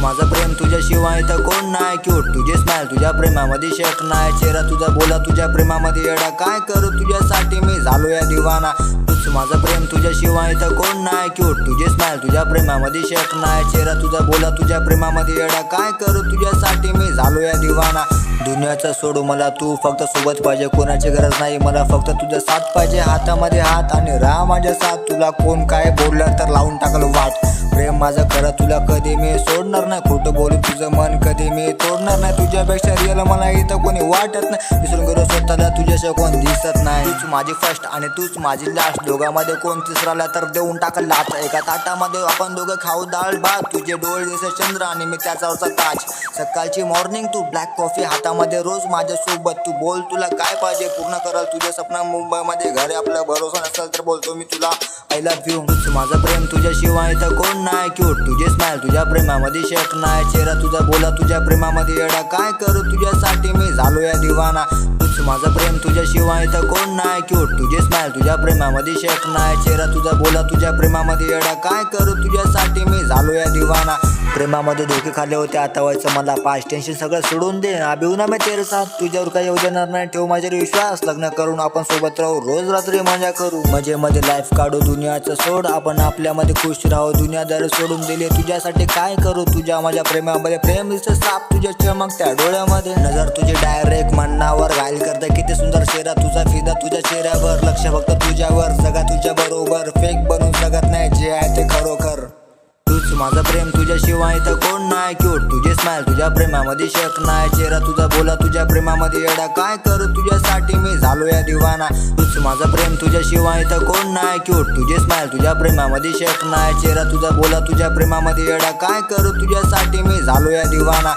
माझं प्रेम तुझ्याशिवाय तर कोण नाही क्यूट, तुझे स्माइल तुझ्या प्रेमामध्ये शेक नाही, चेहरा तुझा बोला तुझ्या प्रेमामध्ये येडा काय करू तुझ्यासाठी मी झालो या दिवाना. तूच माझं प्रेम तुझ्याशिवाय तर कोण नाही क्यूट, तुझे स्माइल तुझ्या प्रेमामध्ये शेक नाही, चेहरा तुझा बोला तुझ्या प्रेमामध्ये येडा काय करू तुझ्यासाठी मी झालो या दिवाना. दुनियाचं सोडू मला तू फक्त सोबत पाहिजे, कोणाची गरज नाही मला फक्त तुझा साथ पाहिजे, हातामध्ये हात आणि राह माझ्या साथ. तुला कोण काय बोललं तर लावून टाकलं वाट, प्रेम माझं खरं तुला कधी मी सोडणार नाही, खोटं बोलू तुझं मन कधी मी तोडणार नाही, तुझ्यापेक्षा रिअल मला इथं कोणी वाटत नाही, विसरून गेलो स्वतःला तुझ्याशिवाय कोण दिसत नाही. तूच माझी फर्स्ट आणि तूच माझी लास्ट, दोघांमध्ये कोण तिसराला तर देऊन टाकल लाच, एका ताटामध्ये आपण दोघं खाऊ डाळ भात, तुझे डोळे जसे चंद्र आणि मी त्याच्यावरचा ताज, सकाळची मॉर्निंग तू ब्लॅक कॉफी हातामध्ये रोज माझ्या सोबत, तू बोल तुला काय पाहिजे पूर्ण कराल तुझे सपना, मुंबईमध्ये घरी आपला भरोसा नसेल तर बोलतो मी तुला आय लव्ह यू. तूच माझं प्रेम तुझ्याशिवाय तर कोण नाही क्यूट, तुझे स्माइल तुझ्या प्रेमामध्ये शेक नाही, चेहरा तुझा बोला तुझ्या प्रेमामध्ये येडा काय करू तुझ्यासाठी मी झालो या दिवाना. तूच माझं प्रेम तुझ्याशिवाय तर कोण नाही क्यूट, तुझे स्माइल तुझ्या प्रेमामध्ये शेक नाही, चेहरा तुझा बोला तुझ्या प्रेमामध्ये येडा काय करू तुझ्यासाठी मी झालो या दिवाना. प्रेमामध्ये धोके खाल्ले होते आता व्हायचं मला पास, टेन्शन सगळं सोडून दे अभिऊ ना मी तेरे साथ, तुझ्यावर काही येऊ देणार नाही, ठेव माझ्यावर विश्वास, लग्न करून आपण सोबत राहू रोज रात्री मजा करू, मजेमध्ये लाईफ काढू दुनियाचं सोड, आपण आपल्यामध्ये खुश राहू, दुनियादारी सोडून दिली तुझ्यासाठी काय करू, तुझ्या माझ्या प्रेमामध्ये प्रेम दिसतं साप तुझ्या चमकत्या डोळ्यामध्ये, नजर तुझी डायरेक्ट मनावर घायल करता, किती सुंदर चेहरा तुझा फिदा तुझ्या चेहऱ्यावर, लक्ष फक्त तुझ्यावर, सगळा तुझ्या बरोबर, फेक बनून जगत नाही जे आहे ते खरोखर. तूच माझं प्रेम तुझ्याशिवाय तर कोण नाही क्यूट, तुझे स्माइल तुझ्या प्रेमामध्ये शेक नाही, चेहरा तुझा बोला तुझ्या प्रेमामध्ये येडा काय करू तुझ्यासाठी मी झालो या दिवाना. तूच माझं प्रेम तुझ्याशिवाय तर कोण नाही क्यूट, तुझे स्माइल तुझ्या प्रेमामध्ये शेक नाही, चेहरा तुझा बोला तुझ्या प्रेमामध्ये येडा काय करू तुझ्यासाठी मी झालो या दिवाना.